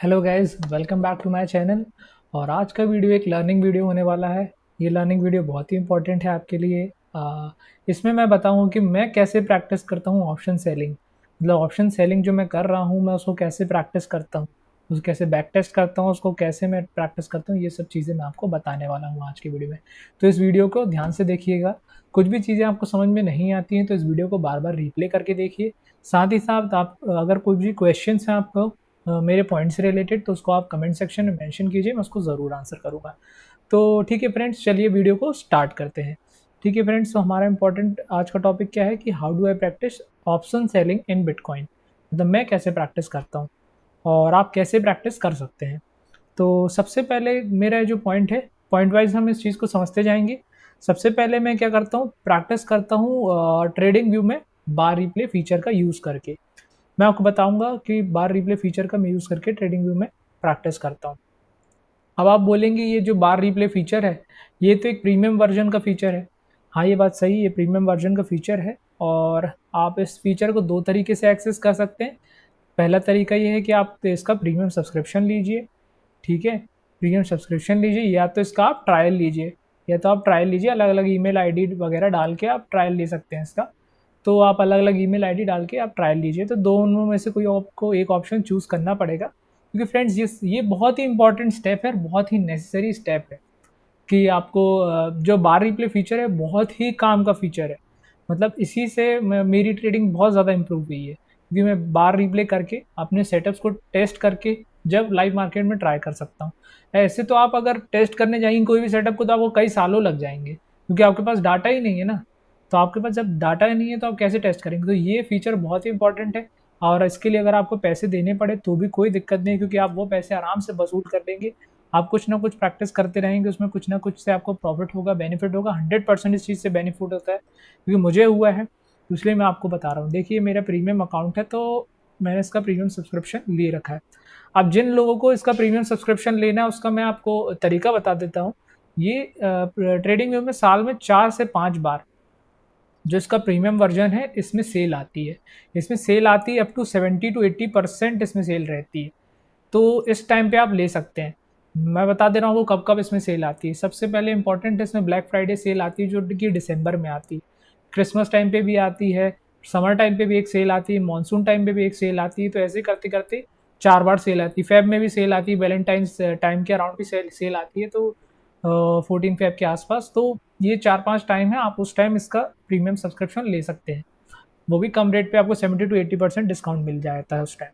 Hello guys, welcome back to my channel. और आज का वीडियो एक लर्निंग वीडियो होने वाला है। ये लर्निंग वीडियो बहुत ही इंपॉर्टेंट है आपके लिए। इसमें मैं बताऊँ कि मैं कैसे प्रैक्टिस करता हूँ ऑप्शन सेलिंग। मतलब ऑप्शन सेलिंग जो मैं कर रहा हूँ, मैं उसको कैसे प्रैक्टिस करता हूँ, उसको कैसे बैक टेस्ट करता हूँ, उसको कैसे मैं प्रैक्टिस करता हूँ, ये सब चीज़ें मैं आपको बताने वाला हूँ आज की वीडियो में। तो इस वीडियो को ध्यान से देखिएगा। कुछ भी चीज़ें आपको समझ में नहीं आती हैं तो इस वीडियो को बार बार रिप्ले करके देखिए। साथ ही साथ आप अगर कोई भी क्वेश्चंस हैं आपको मेरे पॉइंट से रिलेटेड, तो उसको आप कमेंट सेक्शन में मेंशन कीजिए, मैं उसको ज़रूर आंसर करूँगा। तो ठीक है फ्रेंड्स, चलिए वीडियो को स्टार्ट करते हैं। ठीक है फ्रेंड्स, तो हमारा इंपॉर्टेंट आज का टॉपिक क्या है कि how do I practice option selling in bitcoin. मतलब मैं कैसे प्रैक्टिस करता हूँ और आप कैसे प्रैक्टिस कर सकते हैं। तो सबसे पहले मेरा जो पॉइंट है, पॉइंट वाइज हम इस चीज़ को समझते जाएंगे। सबसे पहले मैं क्या करता हूँ, प्रैक्टिस करता हूँ ट्रेडिंग व्यू में बार रिप्ले फीचर का यूज़ करके। मैं आपको बताऊंगा कि बार रिप्ले फीचर का मैं यूज़ करके ट्रेडिंग व्यू में प्रैक्टिस करता हूँ। अब आप बोलेंगे ये जो बार रिप्ले फीचर है, ये तो एक प्रीमियम वर्जन का फीचर है। हाँ, ये बात सही है, प्रीमियम वर्जन का फीचर है। और आप इस फीचर को दो तरीके से एक्सेस कर सकते हैं। पहला तरीका ये है कि आप इसका प्रीमियम सब्सक्रिप्शन लीजिए। ठीक है, प्रीमियम सब्सक्रिप्शन लीजिए, या तो इसका आप ट्रायल लीजिए। या तो आप ट्रायल लीजिए, अलग अलग ईमेल आईडी वगैरह डाल के आप ट्रायल ले सकते हैं इसका। तो आप अलग अलग ईमेल आईडी डाल के आप ट्रायल लीजिए। तो दोनों में से कोई आपको एक ऑप्शन चूज़ करना पड़ेगा, क्योंकि फ्रेंड्स ये बहुत ही इंपॉर्टेंट स्टेप है, बहुत ही नेसेसरी स्टेप है कि आपको जो बार रिप्ले फीचर है बहुत ही काम का फीचर है। मतलब इसी से मेरी ट्रेडिंग बहुत ज़्यादा इंप्रूव हुई है, क्योंकि मैं बार रिप्ले करके अपने सेटअप्स को टेस्ट करके जब लाइव मार्केट में ट्राई कर सकता हूँ। ऐसे तो आप अगर टेस्ट करने जाएंगे कोई भी सेटअप को, तो आपको कई सालों लग जाएंगे, क्योंकि आपके पास डाटा ही नहीं है ना। तो आपके पास जब डाटा ही नहीं है तो आप कैसे टेस्ट करेंगे। तो ये फीचर बहुत ही इंपॉर्टेंट है। और इसके लिए अगर आपको पैसे देने पड़े तो भी कोई दिक्कत नहीं है, क्योंकि आप वो पैसे आराम से वसूल कर लेंगे। आप कुछ ना कुछ प्रैक्टिस करते रहेंगे, उसमें कुछ ना कुछ से आपको प्रॉफिट होगा, बेनिफिट होगा। 100% इस चीज़ से बेनिफिट होता है, क्योंकि मुझे हुआ है, तो इसलिए मैं आपको बता रहा हूँ। देखिए, मेरा प्रीमियम अकाउंट है, तो मैंने इसका प्रीमियम सब्सक्रिप्शन ले रखा है। अब जिन लोगों को इसका प्रीमियम सब्सक्रिप्शन लेना है, उसका मैं आपको तरीका बता देता हूँ। ये ट्रेडिंग व्यू में साल में 4 से 5 बार जो इसका प्रीमियम वर्जन है, इसमें सेल आती है। इसमें सेल आती है, अप टू 70 to 80% इसमें सेल रहती है। तो इस टाइम पे आप ले सकते हैं। मैं बता दे रहा हूँ वो कब कब इसमें सेल आती है। सबसे पहले इंपॉर्टेंट, इसमें ब्लैक फ्राइडे सेल आती है, जो कि दिसंबर में आती है। क्रिसमस टाइम पे भी आती है, समर टाइम पे भी एक सेल आती है, मानसून टाइम पे भी एक सेल आती है। तो ऐसे करते करते 4 बार सेल आती है। फेब में भी सेल आती है, वैलेंटाइंस टाइम के अराउंड भी सेल आती है। तो 14 फेब के आसपास। तो ये 4-5 टाइम है, आप उस टाइम इसका प्रीमियम सब्सक्रिप्शन ले सकते हैं। वो भी कम रेट पे आपको 70 to 80% डिस्काउंट मिल जाता है उस टाइम।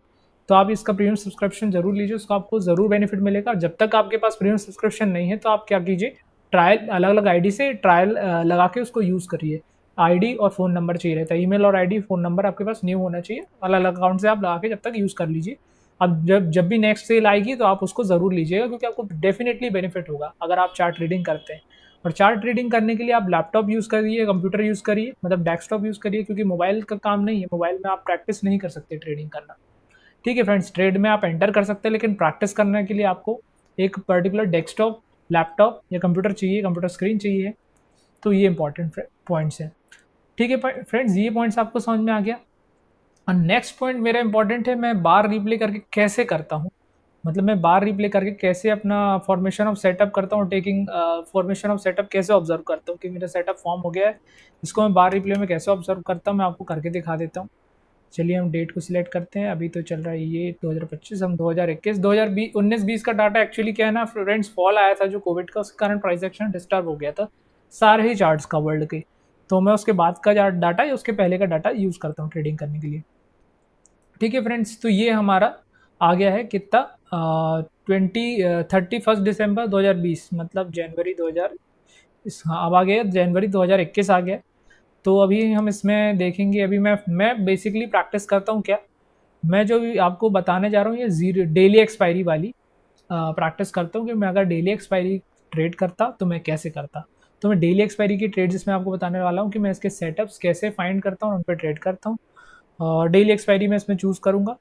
तो आप इसका प्रीमियम सब्सक्रिप्शन जरूर लीजिए, उसका आपको जरूर बेनिफिट मिलेगा। जब तक आपके पास प्रीमियम सब्सक्रिप्शन नहीं है, तो आप क्या कीजिए, ट्रायल अलग अलग आईडी से ट्रायल लगा के उसको यूज़ करिए। आईडी और फ़ोन नंबर चाहिए रहता है, ईमेल और आईडी फ़ोन नंबर आपके पास न्यू होना चाहिए। अलग अलग अकाउंट से आप लगा के जब तक यूज़ कर लीजिए। अब जब जब भी नेक्स्ट सेल आएगी तो आप उसको ज़रूर लीजिएगा, क्योंकि आपको डेफिनेटली बेनिफिट होगा अगर आप चार्ट ट्रेडिंग करते हैं। और चार्ट ट्रेडिंग करने के लिए आप लैपटॉप यूज़ करिए, कंप्यूटर यूज़ करिए, मतलब डेस्कटॉप यूज़ करिए, क्योंकि मोबाइल का काम नहीं है। मोबाइल में आप प्रैक्टिस नहीं कर सकते ट्रेडिंग करना। ठीक है फ्रेंड्स, ट्रेड में आप एंटर कर सकते हैं, लेकिन प्रैक्टिस करने के लिए आपको एक पर्टिकुलर डेस्कटॉप, लैपटॉप या कंप्यूटर चाहिए, कंप्यूटर स्क्रीन चाहिए। तो ये इंपॉर्टेंट पॉइंट्स हैं। ठीक है फ्रेंड्स, ये पॉइंट्स आपको समझ में आ गया। और नेक्स्ट पॉइंट मेरा इंपॉर्टेंट है, मैं बार रिप्ले करके कैसे करता हूँ। मतलब मैं बार रिप्ले करके कैसे अपना फॉर्मेशन ऑफ सेटअप करता हूँ, टेकिंग फॉर्मेशन ऑफ सेटअप कैसे ऑब्जर्व करता हूँ कि मेरा सेटअप फॉर्म हो गया है, इसको मैं बार रिप्ले में कैसे ऑब्जर्व करता हूँ, मैं आपको करके दिखा देता हूँ। चलिए हम डेट को सिलेक्ट करते हैं। अभी तो चल रहा है ये 2025, हम 2021 2020 19-20 का डाटा। एक्चुअली क्या है ना फ्रेंड्स, फॉल आया था जो कोविड का, उसके कारण प्राइस एक्शन डिस्टर्ब हो गया था सारे ही चार्ट्स का वर्ल्ड के। तो मैं उसके बाद का डाटा या उसके पहले का डाटा यूज़ करता हूँ ट्रेडिंग करने के लिए। ठीक है फ्रेंड्स, तो ये हमारा आ गया है कितना, 31 दिसंबर 2020, मतलब जनवरी 2000। हाँ, अब आ गया जनवरी 2021 आ गया। तो अभी हम इसमें देखेंगे। अभी मैं बेसिकली प्रैक्टिस करता हूँ क्या, मैं जो भी आपको बताने जा रहा हूँ ये जीरो डेली एक्सपायरी वाली प्रैक्टिस करता हूँ, कि मैं अगर डेली एक्सपायरी ट्रेड करता तो मैं कैसे करता। तो मैं डेली एक्सपायरी की ट्रेड्स इसमें आपको बताने वाला हूँ, कि मैं इसके सेटअप्स कैसे फाइंड करता हूँ, उन पर ट्रेड करता हूँ। और डेली एक्सपायरी मैं इसमें चूज़ करूँगा।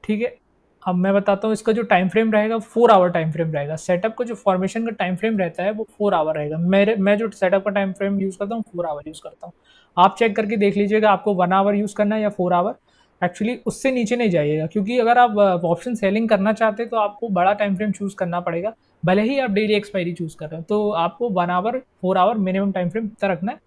ठीक है, अब मैं बताता हूँ इसका जो टाइम फ्रेम रहेगा, 4 आवर टाइम फ्रेम रहेगा। सेटअप का जो फॉर्मेशन का टाइम फ्रेम रहता है वो 4 आवर रहेगा। मैं जो सेटअप का टाइम फ्रेम यूज़ करता हूँ 4 आवर यूज़ करता हूँ। आप चेक करके देख लीजिएगा आपको 1 आवर यूज़ करना है या 4 आवर। एक्चुअली उससे नीचे नहीं जाइएगा, क्योंकि अगर आप ऑप्शन सेलिंग करना चाहते हैं तो आपको बड़ा टाइम फ्रेम चूज़ करना पड़ेगा। भले ही आप डेली एक्सपायरी चूज़ कर रहे हो, तो आपको 1 hour 4 hour minimum time frame इतना रखना है।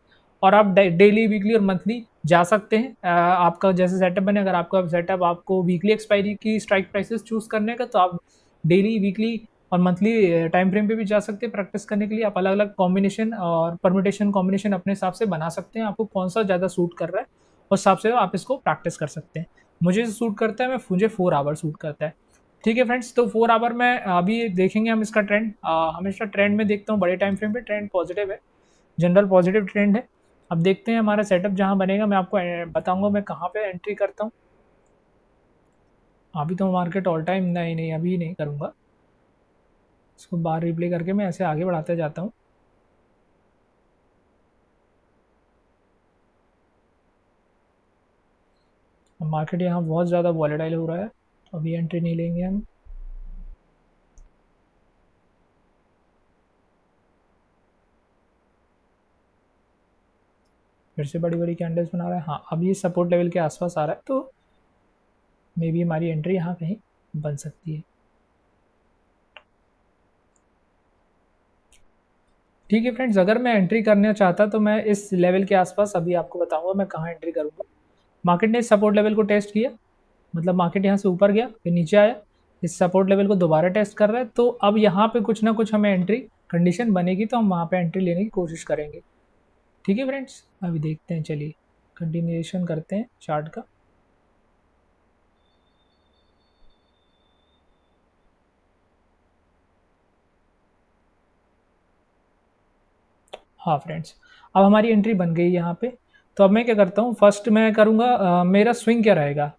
और आप डेली, वीकली और मंथली जा सकते हैं। आपका जैसे सेटअप बने, अगर आपका सेटअप आपको वीकली एक्सपायरी की स्ट्राइक प्राइसेस चूज़ करने का, तो आप डेली, वीकली और मंथली टाइम फ्रेम पे भी जा सकते हैं प्रैक्टिस करने के लिए। आप अलग-अलग कॉम्बिनेशन और परम्यूटेशन कॉम्बिनेशन अपने हिसाब से बना सकते हैं। आपको कौन-सा ज़्यादा सूट कर रहा है, उस हिसाब से आप इसको प्रैक्टिस कर सकते हैं। मुझे सूट करता है, मुझे 4 आवर सूट करता है। ठीक है फ्रेंड्स, तो 4 आवर में अभी देखेंगे हम इसका ट्रेंड। हमेशा ट्रेंड में देखता हूँ, बड़े टाइम फ्रेम पे ट्रेंड पॉजिटिव है, जनरल पॉजिटिव ट्रेंड है। अब देखते हैं हमारा सेटअप जहाँ बनेगा, मैं आपको बताऊंगा मैं कहाँ पे एंट्री करता हूँ। अभी तो मार्केट ऑल टाइम, नहीं नहीं अभी नहीं करूँगा, इसको बार रिप्ले करके मैं ऐसे आगे बढ़ाते जाता हूँ। मार्केट यहाँ बहुत ज़्यादा वॉलेटाइल हो रहा है, तो अभी एंट्री नहीं लेंगे हम। फिर से बड़ी बड़ी कैंडल्स बना रहा है। हाँ, अब ये सपोर्ट लेवल के आसपास आ रहा है, तो मे बी हमारी एंट्री यहाँ कहीं बन सकती है। ठीक है फ्रेंड्स, अगर मैं एंट्री करना चाहता तो मैं इस लेवल के आसपास अभी आपको बताऊंगा मैं कहाँ एंट्री करूंगा। मार्केट ने इस सपोर्ट लेवल को टेस्ट किया, मतलब मार्केट यहाँ से ऊपर गया फिर नीचे आया, इस सपोर्ट लेवल को दोबारा टेस्ट कर रहा है, तो अब यहाँ पे कुछ ना कुछ हमें एंट्री कंडीशन बनेगी, तो हम वहाँ पे एंट्री लेने की कोशिश करेंगे। ठीक है फ्रेंड्स, अभी देखते हैं, चलिए कंटिन्यूएशन करते हैं चार्ट का। हाँ फ्रेंड्स, अब हमारी एंट्री बन गई यहाँ पे। तो अब मैं क्या करता हूँ, फर्स्ट मैं करूँगा मेरा स्विंग क्या रहेगा।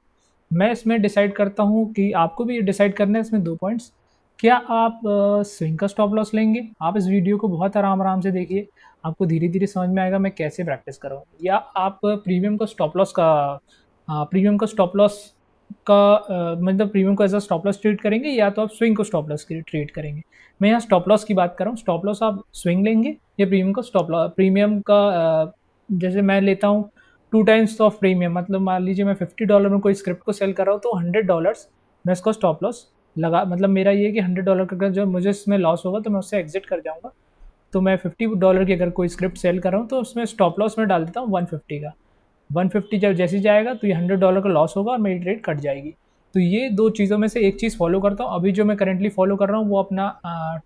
मैं इसमें डिसाइड करता हूँ कि आपको भी डिसाइड करना है इसमें 2 पॉइंट्स। क्या आप स्विंग का स्टॉप लॉस लेंगे? आप इस वीडियो को बहुत आराम-आराम से देखिए, आपको धीरे-धीरे समझ में आएगा मैं कैसे प्रैक्टिस कर रहा हूँ। या आप प्रीमियम का स्टॉप लॉस का मतलब प्रीमियम को as a stop loss treat करेंगे, या तो आप स्विंग को स्टॉप लॉस के ट्रीट करेंगे। मैं यहाँ स्टॉप लॉस की बात कर रहा हूँ। स्टॉप लॉस आप स्विंग लेंगे या प्रीमियम का जैसे मैं लेता हूँ 2 टाइम्स ऑफ प्रीमियम, मतलब मान लीजिए मैं $50 में कोई स्क्रिप्ट को सेल कर रहा हूँ, तो $100 मैं इसको स्टॉप लॉस लगा, मतलब मेरा ये है कि $100 का जो मुझे इसमें लॉस होगा तो मैं उससे एग्जिट कर जाऊँगा। तो मैं $50 की अगर कोई स्क्रिप्ट सेल कर रहा हूँ, तो उसमें स्टॉप लॉस में डाल देता हूँ 150 का। 150 जब जैसे ही जाएगा तो ये $100 का लॉस होगा और मेरी ट्रेड कट जाएगी। तो ये 2 चीज़ों में से एक चीज़ फॉलो करता हूँ। अभी जो मैं करंटली फॉलो कर रहा हूँ वो अपना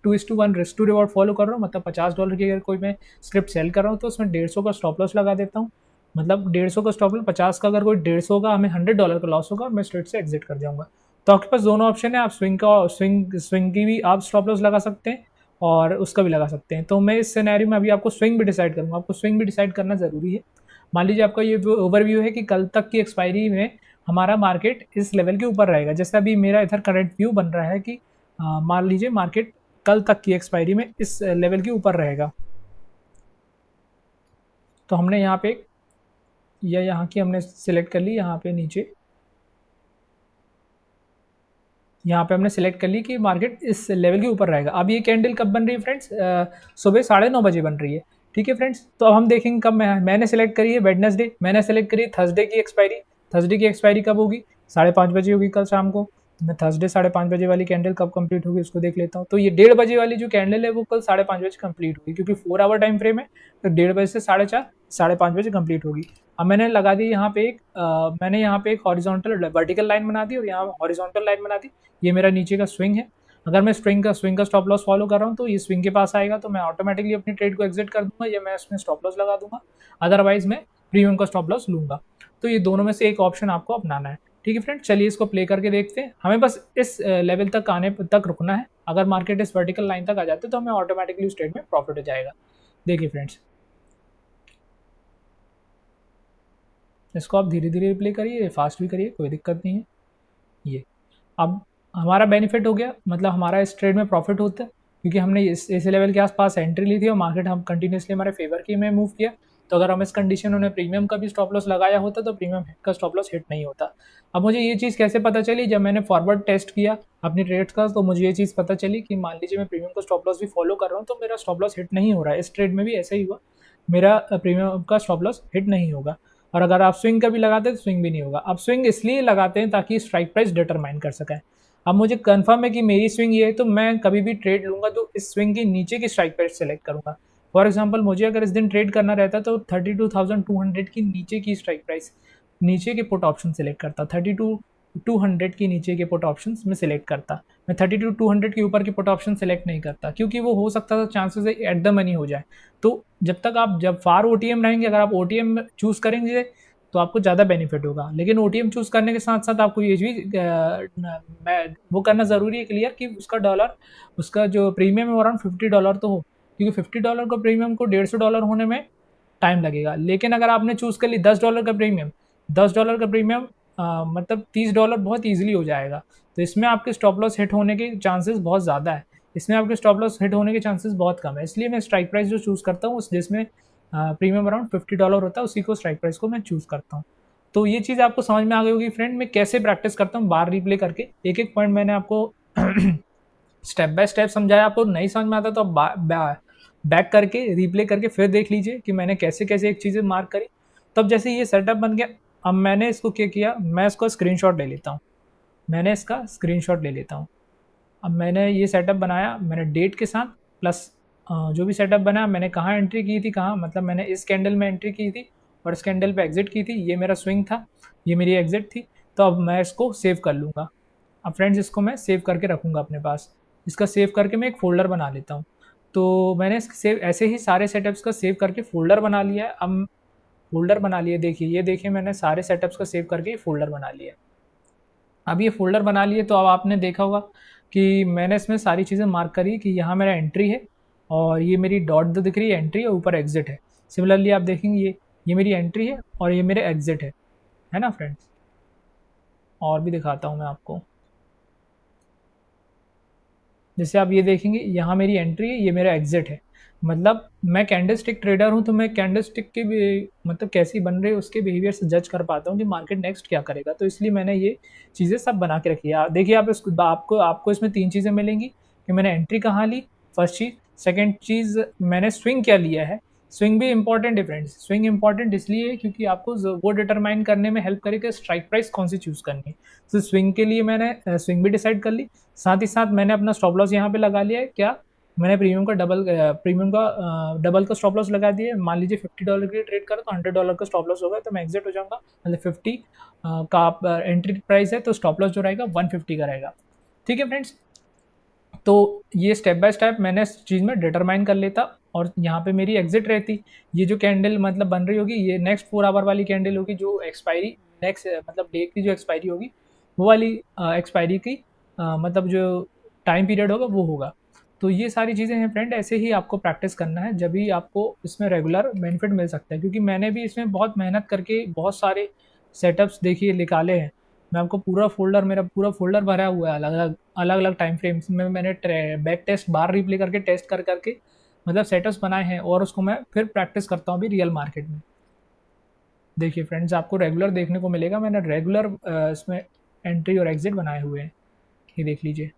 2:1 रिस्क टू रिवॉर्ड फॉलो कर रहा हूँ। मतलब $50 की अगर कोई मैं स्क्रिप्ट सेल कर रहा हूँ, तो उसमें 150 का स्टॉप लॉस लगा देता हूँ। मतलब 150 का स्टॉप लॉस, 50 का अगर कोई 150 का हमें $100 का लॉस होगा और मैं स्ट्रेट से एग्जिट कर जाऊँगा। तो आपके पास दोनों ऑप्शन है, आप स्विंग की भी आप स्टॉप लॉस लगा सकते हैं और उसका भी लगा सकते हैं। तो मैं इस सिनेरियो में अभी आपको स्विंग भी डिसाइड करूँगा। आपको स्विंग भी डिसाइड करना ज़रूरी है। मान लीजिए आपका ये ओवरव्यू है कि कल तक की एक्सपायरी में हमारा मार्केट इस लेवल के ऊपर रहेगा। जैसे अभी मेरा इधर करंट व्यू बन रहा है कि मान लीजिए मार्केट कल तक की एक्सपायरी में इस लेवल के ऊपर रहेगा। तो हमने यहाँ पे या यहाँ की हमने सिलेक्ट कर ली, यहाँ पे नीचे यहाँ पे हमने सेलेक्ट कर ली कि मार्केट इस लेवल के ऊपर रहेगा। अब ये कैंडल कब बन रही है फ्रेंड्स? सुबह 9:30 बजे बन रही है। ठीक है फ्रेंड्स, तो अब हम देखेंगे कब मैंने सेलेक्ट करी है वेडनेसडे, मैंने सेलेक्ट करी है थर्सडे की एक्सपायरी। थर्सडे की एक्सपायरी कब होगी? 5:30 बजे होगी कल शाम को। तो मैं थर्सडे 5:30 बजे वाली कैंडल कब कंप्लीट होगी उसको देख लेता हूँ। तो ये 1:30 बजे वाली जो कैंडल है वो कल 5:30 बजे कंप्लीट होगी, क्योंकि 4 आवर टाइम फ्रेम है, तो 1:30 बजे से 4:30 5:30 बजे कंप्लीट होगी। अब मैंने लगा दी यहाँ पे मैंने यहाँ पे एक हॉरिजॉन्टल वर्टिकल लाइन बना दी और यहाँ हॉरिजॉन्टल लाइन बना दी। ये मेरा नीचे का स्विंग है। अगर मैं स्विंग का स्टॉप लॉस फॉलो कर रहा हूँ, तो ये स्विंग के पास आएगा तो मैं ऑटोमेटिकली अपनी ट्रेड को एग्जिट कर दूंगा, या मैं इसमें स्टॉप लॉस लगा दूंगा। अदरवाइज मैं प्रीमियम का स्टॉप लॉस लूंगा। तो ये दोनों में से एक ऑप्शन आपको अपनाना है। ठीक है फ्रेंड, चलिए इसको प्ले करके देखते हैं। हमें बस इस लेवल तक आने तक रुकना है। अगर मार्केट इस वर्टिकल लाइन तक आ जाते तो हमें ऑटोमेटिकली उस ट्रेड में प्रॉफिट हो जाएगा। देखिए फ्रेंड्स, इसको आप धीरे धीरे प्ले करिए, फास्ट भी करिए, कोई दिक्कत नहीं है। ये अब हमारा बेनिफिट हो गया, मतलब हमारा इस ट्रेड में प्रॉफिट होता है, क्योंकि हमने इस लेवल के आसपास एंट्री ली थी और मार्केट हम कंटिन्यूसली हमारे फेवर की में मूव किया। तो अगर हम इस कंडीशन में प्रीमियम का भी स्टॉप लॉस लगाया होता तो प्रीमियम का स्टॉप लॉस हिट नहीं होता। अब मुझे ये चीज़ कैसे पता चली? जब मैंने फॉरवर्ड टेस्ट किया अपनी ट्रेड्स का, तो मुझे ये चीज़ पता चली कि मान लीजिए मैं प्रीमियम का स्टॉप लॉस भी फॉलो कर रहा हूँ, तो मेरा स्टॉप लॉस हिट नहीं हो रहा है। इस ट्रेड में भी ऐसा ही हुआ, मेरा प्रीमियम का स्टॉप लॉस हिट नहीं होगा। और अगर आप स्विंग का भी लगाते हैं तो स्विंग भी नहीं होगा। अब स्विंग इसलिए लगाते हैं ताकि स्ट्राइक प्राइस डिटरमाइन कर सकें। अब मुझे कंफर्म है कि मेरी स्विंग ये है, तो मैं कभी भी ट्रेड लूँगा तो इस स्विंग के नीचे की स्ट्राइक प्राइस सेलेक्ट करूँगा। फॉर एग्जांपल मुझे अगर इस दिन ट्रेड करना रहता तो 32,200 की नीचे की स्ट्राइक प्राइस, नीचे के पुट ऑप्शन सेलेक्ट करता। 32,200 की नीचे के पुट ऑप्शन में सेलेक्ट करता। मैं 32,200 के ऊपर के पुट ऑप्शन सेलेक्ट नहीं करता, क्योंकि वो हो सकता था चांसेस है एट द मनी हो जाए। तो जब फार ओटीएम रहेंगे, अगर आप ओटीएम चूज करेंगे तो आपको ज़्यादा बेनिफिट होगा। लेकिन ओटीएम चूज करने के साथ साथ आपको ये भी वो करना ज़रूरी है क्लियर कि उसका जो प्रीमियम है अराउंड $50 तो हो, क्योंकि $50 का प्रीमियम को $150 होने में टाइम लगेगा। लेकिन अगर आपने चूज कर ली $10 का प्रीमियम, $10 का प्रीमियम मतलब $30 बहुत ईजिली हो जाएगा। तो इसमें आपके स्टॉप लॉस हिट होने के चांसेस बहुत ज़्यादा है, इसमें आपके स्टॉप लॉस हिट होने के चांसेस बहुत कम है। इसलिए मैं स्ट्राइक प्राइस जो चूज़ करता हूँ जिसमें प्रीमियम अराउंड $50 होता है, उसी को स्ट्राइक प्राइस को मैं चूज़ करता हूँ। तो ये चीज़ आपको समझ में आ गई होगी फ्रेंड, मैं कैसे प्रैक्टिस करता हूँ बार रिप्ले करके। एक एक पॉइंट मैंने आपको स्टेप बाय स्टेप समझाया। आपको नहीं समझ में आता तो आप बैक करके रिप्ले करके फिर देख लीजिए कि मैंने कैसे कैसे एक चीज़ें मार्क करी। तब जैसे ये सेटअप बन गया, अब मैंने इसको क्या किया, मैं इसको स्क्रीनशॉट ले लेता हूँ। मैंने इसका स्क्रीनशॉट ले लेता हूँ। अब मैंने ये सेटअप बनाया, मैंने डेट के साथ प्लस जो भी सेटअप बनाया, मैंने कहाँ एंट्री की थी, कहाँ मतलब मैंने इस कैंडल में एंट्री की थी और इस कैंडल पे एग्जिट की थी। ये मेरा स्विंग था, ये मेरी एग्जिट थी। तो अब मैं इसको सेव कर लूँगा। अब फ्रेंड्स इसको मैं सेव करके रखूँगा अपने पास। इसका सेव करके मैं एक फ़ोल्डर बना लेता हूँ। तो मैंने सेव ऐसे ही सारे सेटअप्स का सेव करके फ़ोल्डर बना लिया है। अब फ़ोल्डर बना लिए, देखिए ये देखिए मैंने सारे सेटअप्स का सेव करके फ़ोल्डर बना लिया। अब ये फ़ोल्डर बना लिए तो अब आपने देखा होगा कि मैंने इसमें सारी चीज़ें मार्क करी कि यहाँ मेरा एंट्री है और ये मेरी डॉट जो दिख रही है एंट्री और ऊपर एग्जिट है। सिमिलरली आप देखेंगे ये मेरी एंट्री है और ये मेरे एग्जिट है ना फ्रेंड्स। और भी दिखाता हूँ मैं आपको, जैसे आप ये देखेंगे यहाँ मेरी एंट्री है, ये मेरा एग्जिट है। मतलब मैं कैंडलस्टिक ट्रेडर हूँ, तो मैं कैंडलस्टिक के भी मतलब कैसी बन रही है उसके बिहेवियर से जज कर पाता हूँ कि मार्केट नेक्स्ट क्या करेगा। तो इसलिए मैंने ये चीज़ें सब बना के रखी है। देखिए आप आपको इसमें 3 चीज़ें मिलेंगी कि मैंने एंट्री कहाँ ली, फर्स्ट चीज़। सेकंड चीज़, मैंने स्विंग क्या लिया है। स्विंग भी इंपॉर्टेंट है फ्रेंड्स। स्विंग इंपॉर्टेंट इसलिए है क्योंकि आपको वो डिटरमाइन करने में हेल्प करेगा स्ट्राइक प्राइस कौन सी चूज़ करनी है। तो स्विंग के लिए मैंने स्विंग भी डिसाइड कर ली। साथ ही साथ मैंने अपना स्टॉप लॉस यहाँ पे लगा लिया है। क्या मैंने प्रीमियम का स्टॉप लॉस लगा दिया है। मान लीजिए $50 के लिए ट्रेड करो तो $100 का स्टॉप लॉस होगा, तो मैं एग्जिट हो जाऊंगा। मतलब 50 का एंट्री प्राइस है, तो स्टॉप लॉस जो रहेगा 150 का रहेगा। ठीक है फ्रेंड्स, तो ये स्टेप बाय स्टेप मैंने इस चीज़ में डिटरमाइन कर लेता और यहाँ पे मेरी एग्जिट रहती। ये जो कैंडल मतलब बन रही होगी, ये नेक्स्ट 4 आवर वाली कैंडल होगी जो एक्सपायरी नेक्स्ट मतलब डे की जो एक्सपायरी होगी, वो वाली एक्सपायरी की मतलब जो टाइम पीरियड होगा वो होगा। तो ये सारी चीज़ें हैं फ्रेंड, ऐसे ही आपको प्रैक्टिस करना है, जब भी आपको इसमें रेगुलर बेनिफिट मिल सकता है। क्योंकि मैंने भी इसमें बहुत मेहनत करके बहुत सारे सेटअप्स देखिए निकाले हैं। मैं आपको मेरा पूरा फ़ोल्डर भरा हुआ है अलग-अलग टाइम फ्रेम्स में। मैंने बैक टेस्ट बार रिप्ले करके टेस्ट कर करके मतलब सेटअप्स बनाए हैं और उसको मैं फिर प्रैक्टिस करता हूँ अभी रियल मार्केट में। देखिए फ्रेंड्स, आपको रेगुलर देखने को मिलेगा, मैंने रेगुलर इसमें एंट्री और एग्जिट बनाए हुए हैं। ये देख लीजिए,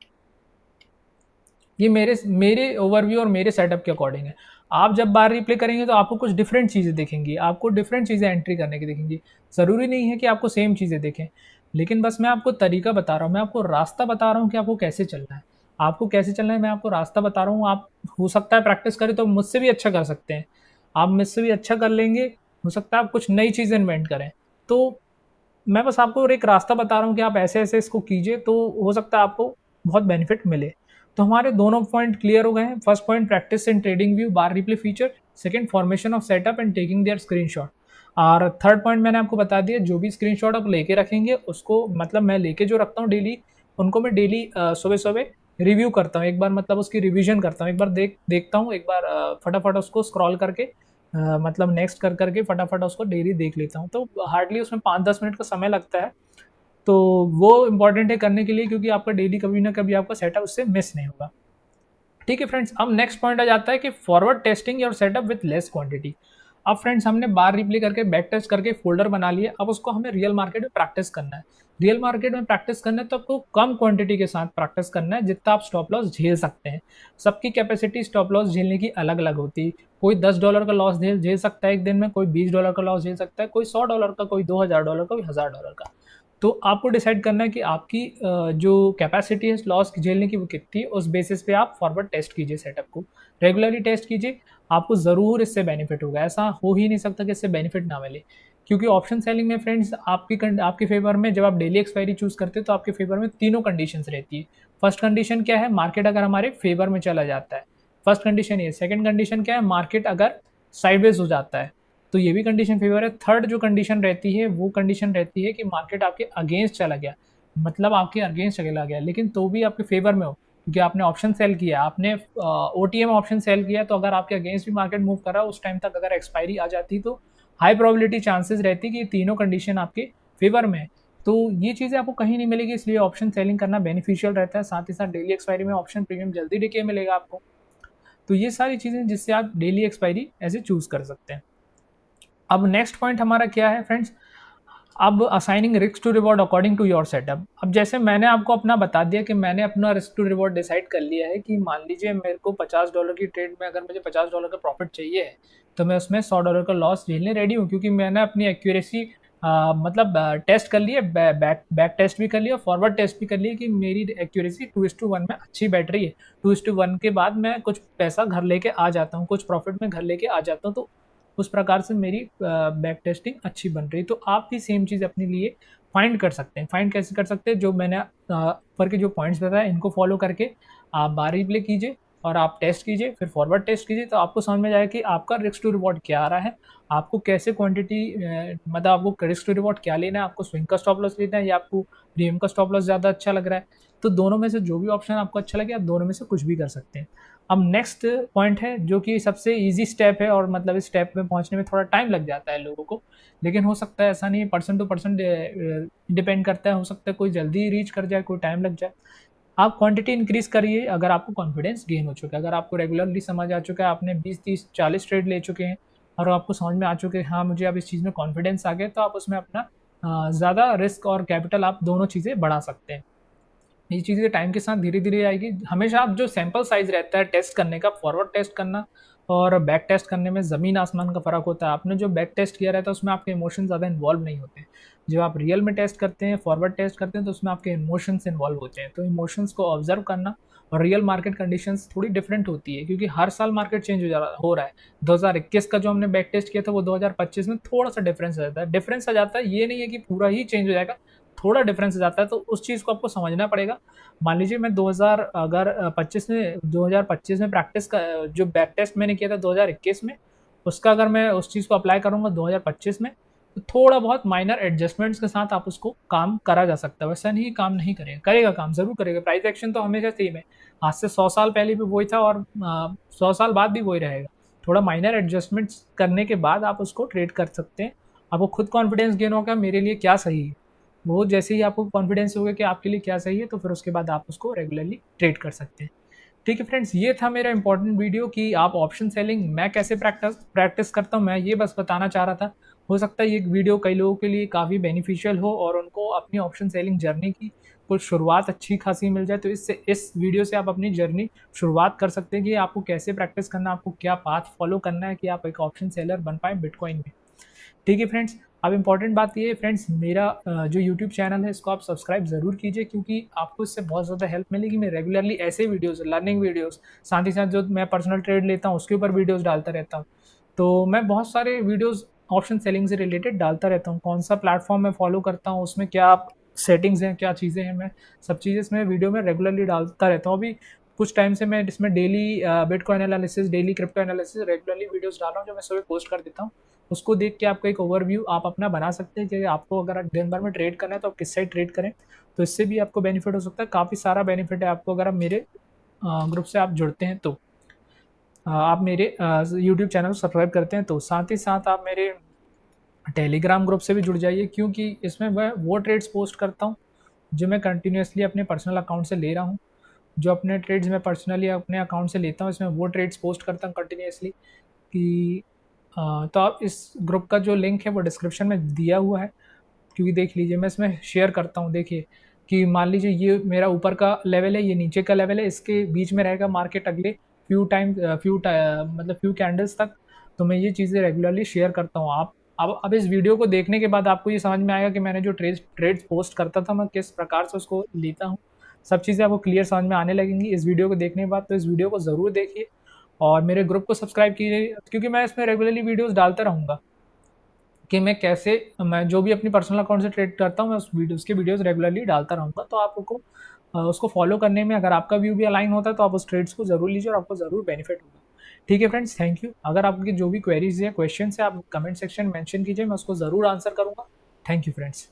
ये मेरे मेरे ओवरव्यू और मेरे सेटअप के अकॉर्डिंग है। आप जब बार रिप्ले करेंगे तो आपको कुछ डिफरेंट चीज़ें दिखेंगी, आपको डिफरेंट चीज़ें एंट्री करने की दिखेंगी। ज़रूरी नहीं है कि आपको सेम चीज़ें दिखें, लेकिन बस मैं आपको तरीका बता रहा हूँ, मैं आपको रास्ता बता रहा हूँ कि आपको कैसे चलना है। आपको कैसे चलना है मैं आपको रास्ता बता रहा हूँ। आप हो सकता है प्रैक्टिस करें तो मुझसे भी अच्छा कर सकते हैं। आप मुझसे भी अच्छा कर लेंगे, हो सकता है आप कुछ नई चीज़ इन्वेंट करें। तो मैं बस आपको एक रास्ता बता रहा हूँ कि आप ऐसे-ऐसे इसको कीजिए, तो हो सकता है आपको बहुत बेनिफिट मिले। तो हमारे दोनों पॉइंट क्लियर हो गए हैं। First point, practice in trading view bar replay feature. Second, formation of setup and taking their screenshot. और थर्ड पॉइंट मैंने आपको बता दिया, जो भी स्क्रीनशॉट आप लेके रखेंगे उसको मतलब मैं लेके जो रखता हूँ डेली, उनको मैं डेली सुबह-सुबह रिव्यू करता हूँ। एक बार मतलब उसकी रिवीजन करता हूँ, एक बार देखता हूँ, एक बार फटाफट उसको स्क्रॉल करके मतलब नेक्स्ट कर करके फटाफट उसको डेली देख लेता हूँ। तो हार्डली उसमें 5-10 मिनट का समय लगता है। तो वो इम्पॉर्टेंट है करने के लिए, क्योंकि आपका डेली कभी ना कभी आपका सेटअप उससे मिस नहीं होगा। ठीक है फ्रेंड्स, अब नेक्स्ट पॉइंट आ जाता है कि forward testing your setup with less quantity. अब फ्रेंड्स हमने बार रिप्ले करके बैक टेस्ट करके फोल्डर बना लिए, अब उसको हमें रियल मार्केट में प्रैक्टिस करना है। रियल मार्केट में प्रैक्टिस करना है तो आपको कम क्वांटिटी के साथ प्रैक्टिस करना है जितना आप स्टॉप लॉस झेल सकते हैं। सबकी कैपेसिटी स्टॉप लॉस झेलने की अलग अलग होती है। कोई $10 का लॉस झेल झेल सकता है एक दिन में, कोई $20 का लॉस झेल सकता है, कोई $100 का, कोई $2000 का, कोई $1000 का। तो आपको डिसाइड करना है कि आपकी जो कैपेसिटी है लॉस झेलने की वो कितनी है। उस बेसिस पे आप फॉरवर्ड टेस्ट कीजिए, सेटअप को रेगुलरली टेस्ट कीजिए। आपको ज़रूर इससे बेनिफिट होगा। ऐसा हो ही नहीं सकता कि इससे बेनिफिट ना मिले, क्योंकि ऑप्शन सेलिंग में फ्रेंड्स आपके फेवर में जब आप डेली एक्सपायरी चूज करते हैं तो आपके फेवर में तीनों कंडीशंस रहती है। फर्स्ट कंडीशन क्या है? मार्केट अगर हमारे फेवर में चला जाता है, फर्स्ट कंडीशन ये। सेकंड कंडीशन क्या है? मार्केट अगर साइडवेज हो जाता है, तो ये भी कंडीशन फेवर है। थर्ड जो कंडीशन रहती है वो कंडीशन रहती है कि मार्केट आपके अगेंस्ट चला गया, मतलब आपके अगेंस्ट चला गया लेकिन तो भी आपके फेवर में हो, क्योंकि आपने ऑप्शन सेल किया, आपने ओटीएम ऑप्शन सेल किया, तो अगर आपके अगेंस्ट भी मार्केट मूव कर रहा है उस टाइम तक अगर एक्सपायरी आ जाती तो हाई प्रोबेबिलिटी चांसेस रहती है कि ये तीनों कंडीशन आपके फेवर में है। तो ये चीज़ें आपको कहीं नहीं मिलेगी, इसलिए ऑप्शन सेलिंग करना बेनिफिशियल रहता है। साथ ही साथ डेली एक्सपायरी में ऑप्शन प्रीमियम जल्दी डिके मिलेगा आपको। तो ये सारी चीज़ें जिससे आप डेली एक्सपायरी ऐसे चूज कर सकते हैं। अब नेक्स्ट पॉइंट हमारा क्या है फ्रेंड्स? अब assigning risk to reward according to your setup. अब जैसे मैंने आपको अपना बता दिया कि मैंने अपना रिस्क टू रिवॉर्ड डिसाइड कर लिया है कि मान लीजिए मेरे को $50 की ट्रेड में अगर मुझे $50 का प्रॉफिट चाहिए है, तो मैं उसमें $100 का लॉस झेलने रेडी हूँ, क्योंकि मैंने अपनी एक्यूरेसी मतलब टेस्ट कर ली है, बैक टेस्ट भी कर लिया और फॉरवर्ड टेस्ट भी कर लिया कि मेरी एक्यूरेसी 2:1 में अच्छी बैठ रही है। 2:1 के बाद मैं कुछ पैसा घर लेके आ जाता हूँ, कुछ प्रॉफिट में घर लेके आ जाता हूँ, तो उस प्रकार से मेरी बैक टेस्टिंग अच्छी बन रही है। तो आप भी सेम चीज़ अपने लिए फाइंड कर सकते हैं। फाइंड कैसे कर सकते हैं? जो मैंने ऊपर के जो पॉइंट्स बताए इनको फॉलो करके आप बार रिप्ले कीजिए और आप टेस्ट कीजिए, फिर फॉरवर्ड टेस्ट कीजिए, तो आपको समझ में जाएगा कि आपका रिस्क टू रिवॉर्ड क्या आ रहा है, आपको कैसे क्वांटिटी मतलब आपको रिस्क टू रिवॉर्ड क्या लेना है, आपको स्विंग का स्टॉप लॉस लेना है या आपको प्रीमियम का स्टॉप लॉस ज़्यादा अच्छा लग रहा है। तो दोनों में से जो भी ऑप्शन आपको अच्छा लगे आप दोनों में से कुछ भी कर सकते हैं। अब नेक्स्ट पॉइंट है जो कि सबसे ईजी स्टेप है, और मतलब इस स्टेप में पहुंचने में थोड़ा टाइम लग जाता है लोगों को, लेकिन हो सकता है ऐसा नहीं, पर्सन टू पर्सन डिपेंड करता है। हो सकता है कोई जल्दी रीच कर जाए, कोई टाइम लग जाए। आप क्वांटिटी इंक्रीज करिए अगर आपको कॉन्फिडेंस गेन हो चुका है, अगर आपको रेगुलरली समझ आ चुका है, आपने 20, 30, 40 ट्रेड ले चुके हैं और आपको समझ में आ चुके हैं हाँ मुझे अब इस चीज़ में कॉन्फिडेंस आ गया, तो आप उसमें अपना ज़्यादा रिस्क और कैपिटल आप दोनों चीज़ें बढ़ा सकते हैं। ये चीज़ें टाइम के साथ धीरे-धीरे आएगी। हमेशा आप जो सैंपल साइज़ रहता है टेस्ट करने का, फॉरवर्ड टेस्ट करना और बैक टेस्ट करने में ज़मीन-आसमान का फ़र्क होता है। आपने जो बैक टेस्ट किया रहता है उसमें आपके इमोशंस ज़्यादा इन्वॉल्व नहीं होते हैं। जब आप रियल में टेस्ट करते हैं, फॉरवर्ड टेस्ट करते हैं तो उसमें आपके इमोशंस इन्वॉल्व होते हैं। तो इमोशंस को ऑब्ज़र्व करना और रियल मार्केट कंडीशंस थोड़ी डिफरेंट होती है, क्योंकि हर साल मार्केट चेंज हो रहा है। 2021 का जो हमने बैक टेस्ट किया था वो 2025 में थोड़ा-सा डिफरेंस आ जाता है। डिफरेंस आ जाता है, ये नहीं है कि पूरा ही चेंज हो जाएगा, थोड़ा डिफरेंस आ जाता है, तो उस चीज़ को आपको समझना पड़ेगा। मान लीजिए मैं 2000 अगर 25 में 2025 में प्रैक्टिस का जो बैक टेस्ट मैंने किया था 2021 में, उसका अगर मैं उस चीज़ को अप्लाई करूँगा 2025 में, तो थोड़ा बहुत माइनर एडजस्टमेंट्स के साथ आप उसको काम करा जा सकता है। वैसा नहीं काम नहीं करेगा, करेगा काम ज़रूर करेगा। प्राइस एक्शन तो हमेशा सेम है। आज से 100 साल पहले भी वही था और 100 साल बाद भी वही रहेगा। थोड़ा माइनर एडजस्टमेंट्स करने के बाद आप उसको ट्रेड कर सकते हैं। आपको खुद कॉन्फिडेंस गेन होगा मेरे लिए क्या सही है। वो जैसे ही आपको कॉन्फिडेंस होगा कि आपके लिए क्या सही है, तो फिर उसके बाद आप उसको रेगुलरली ट्रेड कर सकते हैं। ठीक है फ्रेंड्स, ये था मेरा इंपॉर्टेंट वीडियो कि आप ऑप्शन सेलिंग मैं कैसे प्रैक्टिस करता हूँ, मैं ये बस बताना चाह रहा था। हो सकता है ये वीडियो कई लोगों के लिए काफ़ी बेनिफिशियल हो और उनको अपनी ऑप्शन सेलिंग जर्नी की कुछ शुरुआत अच्छी खासी मिल जाए। तो इस वीडियो से आप अपनी जर्नी शुरुआत कर सकते हैं कि आपको कैसे प्रैक्टिस करना है, आपको क्या पाथ फॉलो करना है कि आप एक ऑप्शन सेलर बन पाए बिटकॉइन में। ठीक है फ्रेंड्स, अब इम्पॉर्टेंट बात ये है फ्रेंड्स, मेरा जो यूट्यूब चैनल है इसको आप सब्सक्राइब ज़रूर कीजिए, क्योंकि आपको इससे बहुत ज़्यादा हेल्प मिलेगी। मैं रेगुलरली ऐसे वीडियोस, लर्निंग वीडियोस, साथ ही साथ जो मैं पर्सनल ट्रेड लेता हूँ उसके ऊपर वीडियोस डालता रहता हूँ। तो मैं बहुत सारे वीडियोस ऑप्शन सेलिंग से रिलेटेड डालता रहता हूँ। कौन सा प्लेटफॉर्म मैं फॉलो करता हूँ, उसमें क्या सेटिंग्स हैं, क्या चीज़ें हैं, मैं सब चीज़ें इसमें वीडियो में रेगुलरली डालता रहता हूँ। अभी कुछ टाइम से मैं इसमें daily bitcoin analysis, daily crypto analysis regularly videos डाल रहा हूँ, जो मैं सुबह पोस्ट कर देता हूँ। उसको देख के आपको एक ओवरव्यू आप अपना बना सकते हैं कि आपको अगर दिन भर में ट्रेड करना है तो आप किस साइड ट्रेड करें। तो इससे भी आपको बेनिफिट हो सकता है, काफ़ी सारा बेनिफिट है आपको अगर आप मेरे ग्रुप से आप जुड़ते हैं तो। आप मेरे यूट्यूब चैनल को सब्सक्राइब करते हैं तो, साथ ही साथ आप मेरे टेलीग्राम ग्रुप से भी जुड़ जाइए, क्योंकि इसमें मैं वो ट्रेड्स पोस्ट करता हूँ जो मैं कंटिन्यूसली अपने पर्सनल अकाउंट से ले रहा हूँ। जो अपने ट्रेड्स मैं पर्सनली अपने अकाउंट से लेता हूँ, इसमें वो ट्रेड्स पोस्ट करता हूँ कंटिन्यूसली कि तो आप इस ग्रुप का जो लिंक है वो डिस्क्रिप्शन में दिया हुआ है। क्योंकि देख लीजिए मैं इसमें शेयर करता हूँ, देखिए कि मान लीजिए ये मेरा ऊपर का लेवल है, ये नीचे का लेवल है, इसके बीच में रहेगा मार्केट अगले फ्यू कैंडल्स तक। तो मैं ये चीज़ें रेगुलरली शेयर करता हूँ। आप अब इस वीडियो को देखने के बाद आपको ये समझ में आएगा कि मैंने जो ट्रेड्स पोस्ट करता था, मैं किस प्रकार से उसको लेता हूँ। सब चीज़ें आपको क्लियर समझ में आने लगेंगी इस वीडियो को देखने के बाद। तो इस वीडियो को ज़रूर देखिए और मेरे ग्रुप को सब्सक्राइब कीजिए, क्योंकि मैं इसमें रेगुलरली वीडियोज़ डालता रहूँगा कि मैं जो भी अपनी पर्सनल अकाउंट से ट्रेड करता हूँ, मैं उसकी वीडियोज़ रेगुलरली डालता रहूँगा। तो आपको उसको फॉलो करने में अगर आपका व्यू भी अलाइन होता है, तो आप उस ट्रेड्स को ज़रूर लीजिए और आपको ज़रूर बेनिफिट होगा। ठीक है फ्रेंड्स, थैंक यू। अगर आपकी जो भी क्वेरीज़ या क्वेश्चन्स है, आप कमेंट सेक्शन में मेंशन कीजिए, मैं उसको ज़रूर आंसर करूँगा। Thank you friends.